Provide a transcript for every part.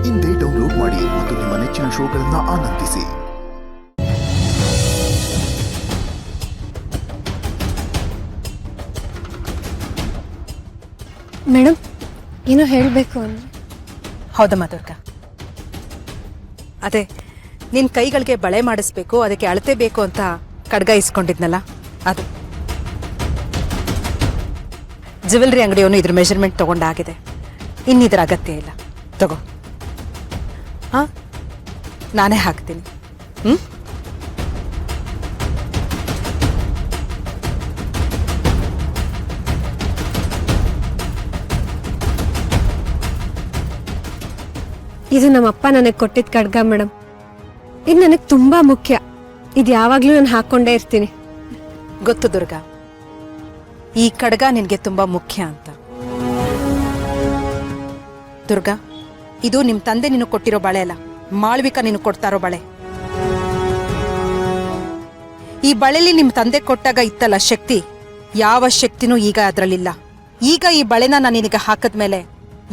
ಇಂದೇ ಡೌನ್ಲೋಡ್ ಮಾಡಿ ಮತ್ತು ನಿಮ್ಮ ನೆಚ್ಚಿನ ಶೋಗಳನ್ನು ಆನಂದಿಸಿ. ಮೇಡಮ್, ಏನೋ ಹೇಳಬೇಕು ಅಂದ್ರೆ. ಹೌದಮ್ಮ ದುರ್ಗಾ, ಅದೇ ನಿನ್ನ ಕೈಗಳಿಗೆ ಬಳೆ ಮಾಡಿಸ್ಬೇಕು, ಅದಕ್ಕೆ ಅಳತೆ ಬೇಕು ಅಂತ ಕಡ್ಗ ಇಸ್ಕೊಂಡಿದ್ನಲ್ಲ ಅದು. ಜ್ಯುವೆಲ್ರಿ ಅಂಗಡಿಯವನು ಇದ್ರ ಮೆಜರ್ಮೆಂಟ್ ತಗೊಂಡಾಗಿದೆ. ಇನ್ನಿದ್ರ ಅಗತ್ಯ ಇಲ್ಲ, ತಗೋ. ಹಾಂ, ನಾನೇ ಹಾಕ್ತೀನಿ. ಇದು ನಮ್ಮಪ್ಪ ನನಗೆ ಕೊಟ್ಟಿದ್ದ ಖಡ್ಗ ಮೇಡಮ್. ಇದು ನನಗೆ ತುಂಬಾ ಮುಖ್ಯ. ಇದು ಯಾವಾಗ್ಲೂ ನಾನು ಹಾಕೊಂಡೇ ಇರ್ತೀನಿ. ಗೊತ್ತು ದುರ್ಗಾ, ಈ ಖಡ್ಗ ನಿನಗೆ ತುಂಬಾ ಮುಖ್ಯ ಅಂತ. ದುರ್ಗಾ, ಇದು ನಿಮ್ಮ ತಂದೆ ನಿನಗೆ ಕೊಟ್ಟಿರೋ ಬಳೆ ಅಲ್ಲ, ಮಾಳ್ವಿಕಾ ನಿನಗೆ ಕೊಡ್ತಾರೋ ಬಳೆ. ಈ ಬಳೆಲಿ ನಿಮ್ಮ ತಂದೆ ಕೊಟ್ಟಾಗ ಇತ್ತಲ್ಲ ಶಕ್ತಿ, ಯಾವ ಶಕ್ತಿನೂ ಈಗ ಅದರಲ್ಲಿಲ್ಲ. ಈಗ ಈ ಬಳೆನ ನಾನು ನಿನಗೆ ಹಾಕದ್ಮೇಲೆ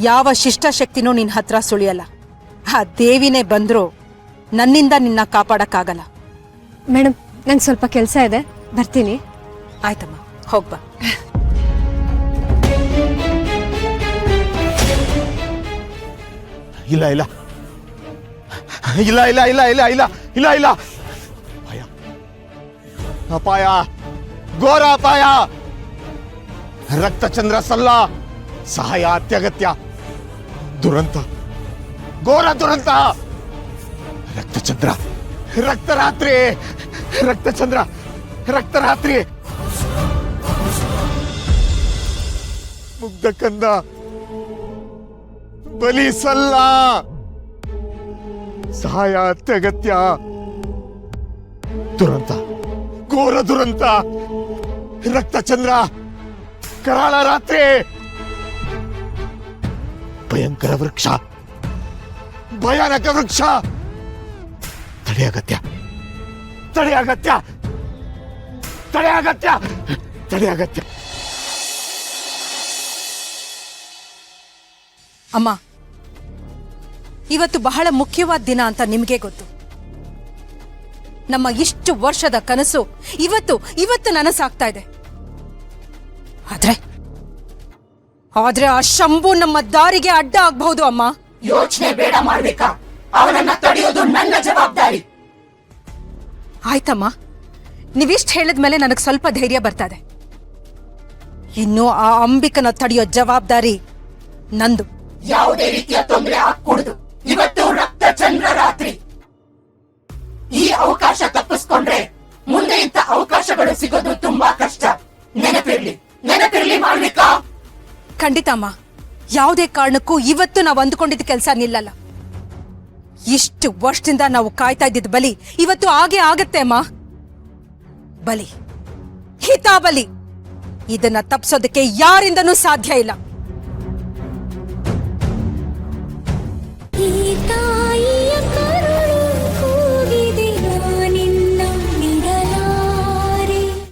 ಯಾವ ಶಿಷ್ಟ ಶಕ್ತಿನೂ ನಿನ್ನ ಹತ್ರ ಸುಳಿಯಲ್ಲ. ಆ ದೇವಿನೇ ಬಂದ್ರು ನನ್ನಿಂದ ನಿನ್ನ ಕಾಪಾಡಕ್ಕಾಗಲ್ಲ. ಮೇಡಮ್, ನಂಗೆ ಸ್ವಲ್ಪ ಕೆಲಸ ಇದೆ, ಬರ್ತೀನಿ. ಆಯ್ತಮ್ಮ, ಹೋಗ್ಬಾ. ಇಲ್ಲ ಇಲ್ಲ ಇಲ್ಲ ಇಲ್ಲ ಇಲ್ಲ ಇಲ್ಲ ಇಲ್ಲ ಇಲ್ಲ ಇಲ್ಲ ಅಪಾಯ, ಅಪಾಯ, ಘೋರ ಅಪಾಯ. ರಕ್ತಚಂದ್ರ ಸಲ್ಲ, ಸಹಾಯ ಅತ್ಯಗತ್ಯ. ದುರಂತ, ಘೋರ ದುರಂತ. ರಕ್ತಚಂದ್ರ, ರಕ್ತರಾತ್ರಿ, ರಕ್ತಚಂದ್ರ, ರಕ್ತರಾತ್ರಿ. ಮುಗ್ಧ ಕಂದ, ಬಲಿ ಸಲ್ಲ, ಸಹಾಯ ಅತ್ಯಗತ್ಯ. ದುರಂತ, ಘೋರ ದುರಂತ. ರಕ್ತಚಂದ್ರ, ಕರಾಳ ರಾತ್ರಿ. ಭಯಂಕರ ವೃಕ್ಷ, ಭಯಾನಕ ವೃಕ್ಷ. ತಡೆ ಅಗತ್ಯ, ತಡೆ ಅಗತ್ಯ, ತಡೆ ಅಗತ್ಯ, ತಡೆ ಅಗತ್ಯ. ಅಮ್ಮ, ಇವತ್ತು ಬಹಳ ಮುಖ್ಯವಾದ ದಿನ ಅಂತ ನಿಮಗೆ ಗೊತ್ತು. ನಮ್ಮ ಇಷ್ಟು ವರ್ಷದ ಕನಸು ಇವತ್ತು ನನಸಾಗ್ತಾ ಇದೆ. ಆದ್ರೆ ಆ ಶಂಭು ನಮ್ಮ ದಾರಿಗೆ ಅಡ್ಡ ಆಗ್ಬಹುದು. ಅಮ್ಮ, ಯೋಚನೆ ಬೇಡ ಮಾಡ್ಬೇಕಾ, ಅವನನ್ನ ತಡೆಯೋದು ನನ್ನ ಜವಾಬ್ದಾರಿ. ಆಯ್ತಮ್ಮ, ನೀವಿಷ್ಟು ಹೇಳಿದ್ಮೇಲೆ ನನಗೆ ಸ್ವಲ್ಪ ಧೈರ್ಯ ಬರ್ತದೆ. ಇನ್ನು ಆ ಅಂಬಿಕನ ತಡೆಯೋ ಜವಾಬ್ದಾರಿ ನಂದು. ಯಾವುದೇ ರೀತಿಯ ತೊಂದರೆ ಆಗ್ಕೂಡುದು. ಇವತ್ತು ರಕ್ತಚಂದ್ರ ರಾತ್ರಿ. ಈ ಅವಕಾಶ ತಪ್ಪಿಸ್ಕೊಂಡ್ರೆ ಮುಂದೆ ಇಂಥ ಅವಕಾಶಗಳು ಸಿಗೋದು ತುಂಬಾ ಕಷ್ಟ. ನೆನಪಿರ್ಲಿ ಮಾಡ್ಬೇಕಾ. ಖಂಡಿತ ಅಮ್ಮ, ಯಾವುದೇ ಕಾರಣಕ್ಕೂ ಇವತ್ತು ನಾವು ಅಂದುಕೊಂಡಿದ್ದ ಕೆಲಸ ನಿಲ್ಲಲ್ಲ. ಇಷ್ಟು ವರ್ಷದಿಂದ ನಾವು ಕಾಯ್ತಾ ಇದ್ದಿದ್ದ ಬಲಿ ಇವತ್ತು ಆಗೇ ಆಗತ್ತೆ ಅಮ್ಮ. ಬಲಿ, ಹಿತಾಬಲಿ, ಇದನ್ನ ತಪ್ಪಿಸೋದಕ್ಕೆ ಯಾರಿಂದನೂ ಸಾಧ್ಯ ಇಲ್ಲ.